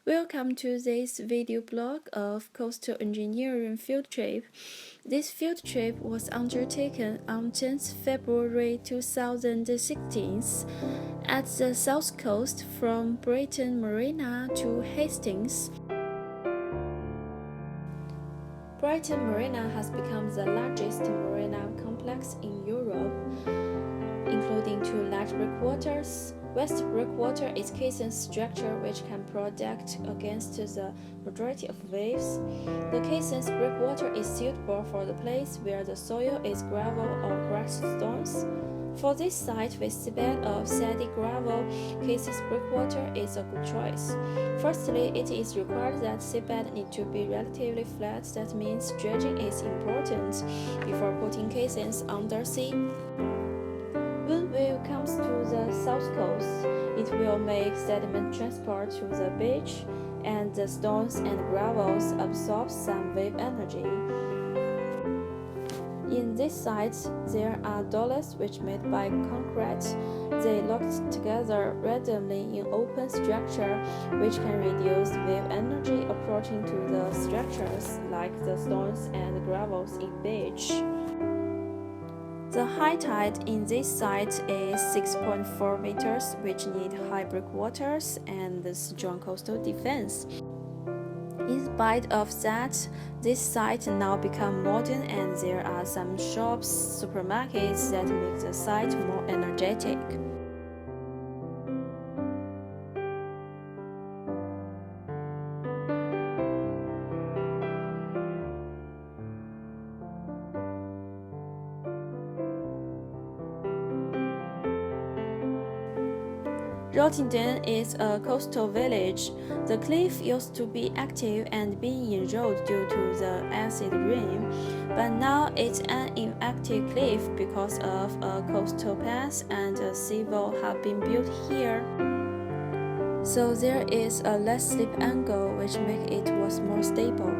Welcome to this video blog of Coastal Engineering Field Trip. This field trip was undertaken on 10th February 2016 at the south coast from Brighton Marina to Hastings. Brighton Marina has become the largest marina complex in Europe, including two large breakwaters. West breakwater is caisson structure which can protect against the majority of waves. The caisson's breakwater is suitable for the place where the soil is gravel or crushed stones. For this site with seabed of sandy gravel, caisson's breakwater is a good choice. Firstly, it is required that seabed need to be relatively flat. That means dredging is important before putting caissons undersea. When wave comes to the south coast, it will make sediment transport to the beach, and the stones and gravels absorb some wave energy. In this site, there are dollars which made by concrete. They locked together randomly in open structure, which can reduce wave energy approaching to the structures, like the stones and gravels in beach. The high tide in this site is 6.4 meters, which need high breakwaters and strong coastal defense. In spite of that, this site now become modern and there are some shops, supermarkets that make the site more energetic. Tingting is a coastal village. The cliff used to be active and being eroded due to the acid rain, but now it's an inactive cliff because of a coastal path and a seawall have been built here. So there is a less slip angle which makes it was more stable.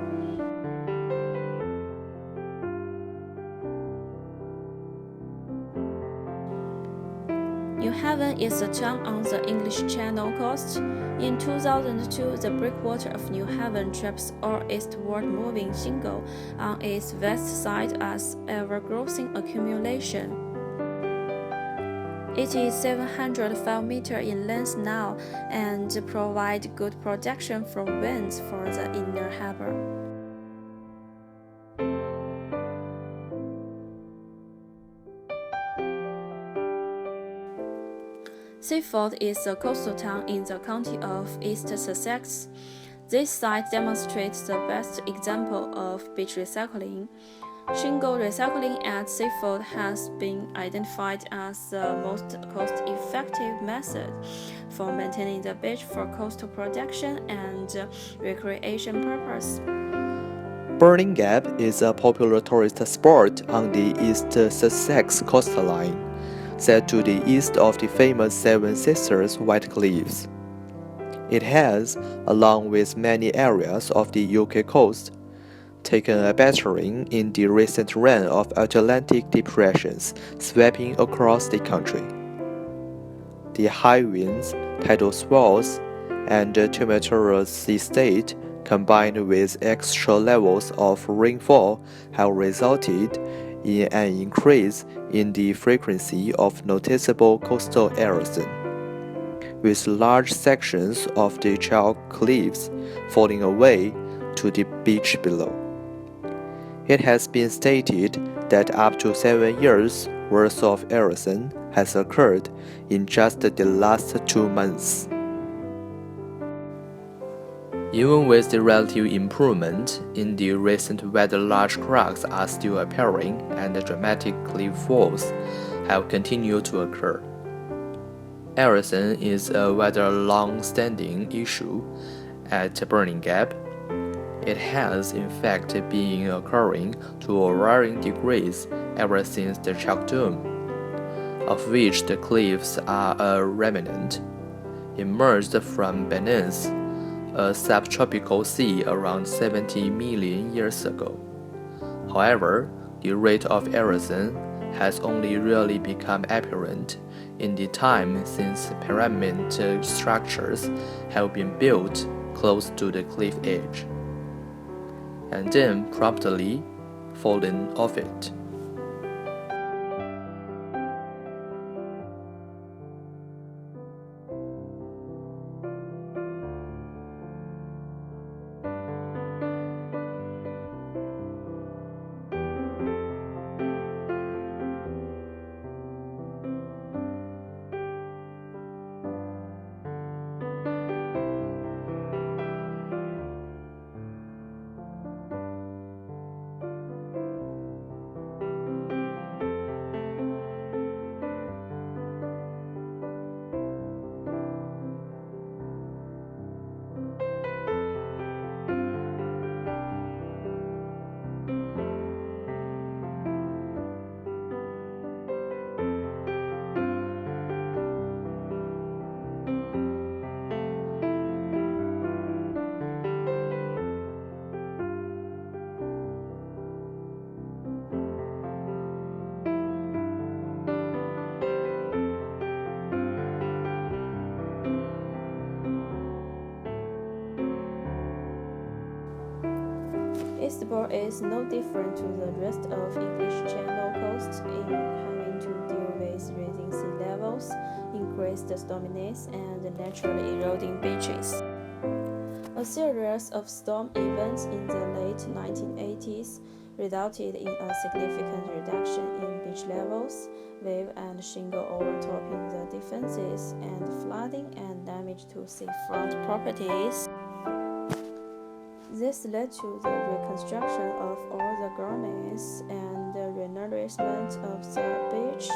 New Haven is a town on the English Channel coast. In 2002, the breakwater of New Haven traps all eastward moving shingle on its west side as ever-growing accumulation. It is 705 meters in length now and provides good protection from winds for the inner harbor. Seaford is a coastal town in the county of East Sussex. This site demonstrates the best example of beach recycling. Shingle recycling at Seaford has been identified as the most cost-effective method for maintaining the beach for coastal protection and recreation purpose. Burning Gap is a popular tourist spot on the East Sussex coastline, set to the east of the famous Seven Sisters White Cliffs. It has, along with many areas of the UK coast, taken a battering in the recent run of Atlantic depressions sweeping across the country. The high winds, tidal swells, and tumultuous sea state, combined with extra levels of rainfall, have resulted in an increase in the frequency of noticeable coastal erosion, with large sections of the chalk cliffs falling away to the beach below. It has been stated that up to 7 years' worth of erosion has occurred in just the last 2 months. Even with the relative improvement in the recent weather, large cracks are still appearing and dramatic cliff falls have continued to occur. Erosion is a rather long-standing issue at Burning Gap. It has in fact been occurring to varying degrees ever since the chalk dome, of which the cliffs are a remnant, emerged from beneath a subtropical sea around 70 million years ago. However, the rate of erosion has only really become apparent in the time since pyramid structures have been built close to the cliff edge, and then promptly fallen off it. Eastbourne is no different to the rest of English Channel coast in having to deal with rising sea levels, increased storminess, and naturally eroding beaches. A series of storm events in the late 1980s resulted in a significant reduction in beach levels, wave and shingle overtopping the defenses, and flooding and damage to seafront properties. This led to the reconstruction of all the grounds and the renourishment of the beach.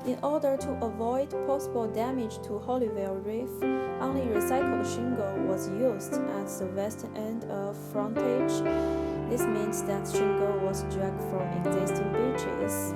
In order to avoid possible damage to Holyville Reef, only recycled shingle was used at the west end of frontage. This means that shingle was dragged from existing beaches.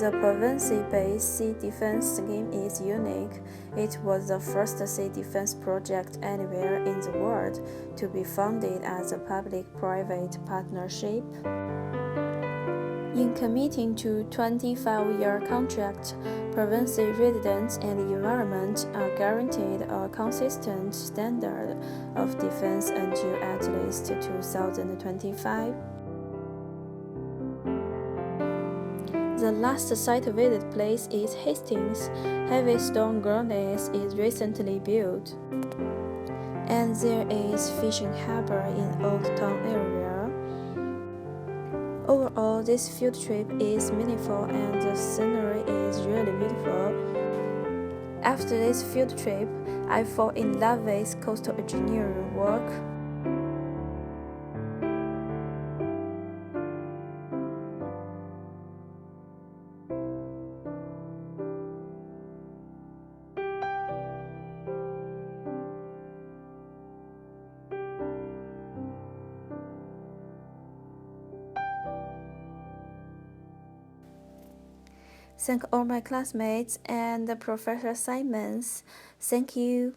The province-based sea defense scheme is unique. It was the first sea defense project anywhere in the world to be funded as a public-private partnership. In committing to 25-year contract, province residents and the environment are guaranteed a consistent standard of defense until at least 2025. The last site visit place is Hastings. Heavy stone granite is recently built, and there is fishing harbor in Old Town area. Overall, this field trip is meaningful and the scenery is really beautiful. After this field trip, I fall in love with coastal engineering work. Thank all my classmates and Professor Simons. Thank you.